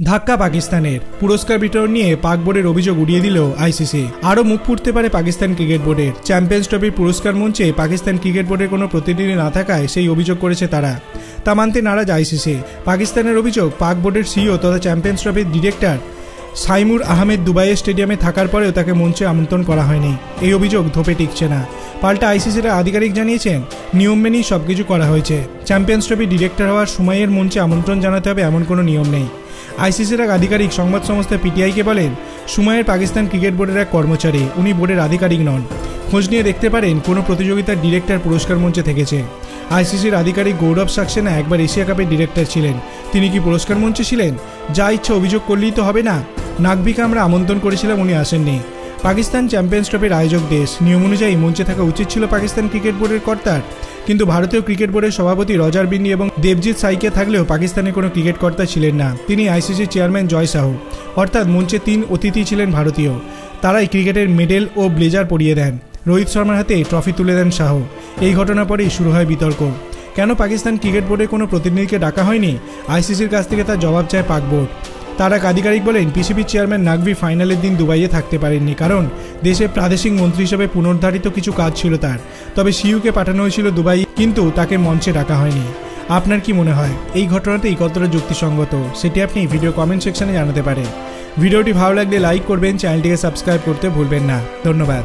ধাক্কা পাকিস্তানের পুরস্কার বিতরণ নিয়ে পাক বোর্ডের অভিযোগ উড়িয়ে দিল আইসিসি। আরও মুখ ফুটতে পারে পাকিস্তান ক্রিকেট বোর্ডের। চ্যাম্পিয়ন্স ট্রফির পুরস্কার মঞ্চে পাকিস্তান ক্রিকেট বোর্ডের কোনো প্রতিনিধি না থাকায় সেই অভিযোগ করেছে তারা। তা মানতে নারাজ আইসিসি। পাকিস্তানের অভিযোগ, পাক বোর্ডের সিইও তথা চ্যাম্পিয়ন্স ট্রফির ডিরেক্টর সাইমুর আহমেদ দুবাইয়ের স্টেডিয়ামে থাকার পরেও তাকে মঞ্চে আমন্ত্রণ করা হয়নি। এই অভিযোগ ধোপে টিকছে না। পাল্টা আইসিসির আধিকারিক জানিয়েছেন, নিয়ম মেনেই সবকিছু করা হয়েছে। চ্যাম্পিয়ন্স ট্রফি ডিরেক্টর হওয়ার সময়ের মঞ্চে আমন্ত্রণ জানাতে হবে এমন কোনো নিয়ম নেই। আইসিসির এক আধিকারিক সংবাদ সংস্থা পিটিআইকে বলেন, সুমাইয়ের পাকিস্তান ক্রিকেট বোর্ডের এক কর্মচারী, উনি বোর্ডের আধিকারিক নন। খোঁজ নিয়ে দেখতে পারেন কোনো প্রতিযোগিতার ডিরেক্টর পুরস্কার মঞ্চে থেকেছে। আইসিসির আধিকারিক গৌরব সাক্সেনা একবার এশিয়া কাপের ডিরেক্টর ছিলেন। তিনি কি পুরস্কার মঞ্চে ছিলেন? যা ইচ্ছা অভিযোগ করলেই তো হবে না। নাকভিকে আমরা আমন্ত্রণ করেছিলাম, উনি আসেননি। পাকিস্তান চ্যাম্পিয়ন্স ট্রফির আয়োজক দেশ, নিয়ম অনুযায়ী মঞ্চে থাকা উচিত ছিল পাকিস্তান ক্রিকেট বোর্ডের কর্তার। কিন্তু ভারতীয় ক্রিকেট বোর্ডের সভাপতি রজার বিন্নি এবং দেবজিৎ সাইকে থাকলেও পাকিস্তানের কোনো ক্রিকেট কর্তা ছিলেন না। তিনি আইসিসির চেয়ারম্যান জয় সাহু। অর্থাৎ মঞ্চে 3 অতিথি ছিলেন ভারতীয়। তারাই ক্রিকেটের মেডেল ও ব্লেজার পরিয়ে দেন। রোহিত শর্মার হাতে ট্রফি তুলে দেন শাহ। এই ঘটনার পরেই শুরু হয় বিতর্ক। কেন পাকিস্তান ক্রিকেট বোর্ডের কোনো প্রতিনিধিকে ডাকা হয়নি? আইসিসির কাছ থেকে তার জবাব চায় পাক বোর্ড। তার এক আধিকারিক বলেন, পিসিবির চেয়ারম্যান নাকভি ফাইনালের দিন দুবাইয়ে থাকতে পারেননি, কারণ দেশের প্রাদেশিক মন্ত্রী হিসেবে পুনর্ধারিত কিছু কাজ ছিল তার। তবে সিইউকে পাঠানো হয়েছিল দুবাই, কিন্তু তাকে মঞ্চে ডাকা হয়নি। আপনার কি মনে হয় এই ঘটনাতেই কতটা যুক্তিসঙ্গত? সেটি আপনি ভিডিও কমেন্ট সেকশনে জানাতে পারেন। ভিডিওটি ভালো লাগলে লাইক করবেন, চ্যানেলটিকে সাবস্ক্রাইব করতে ভুলবেন না। ধন্যবাদ।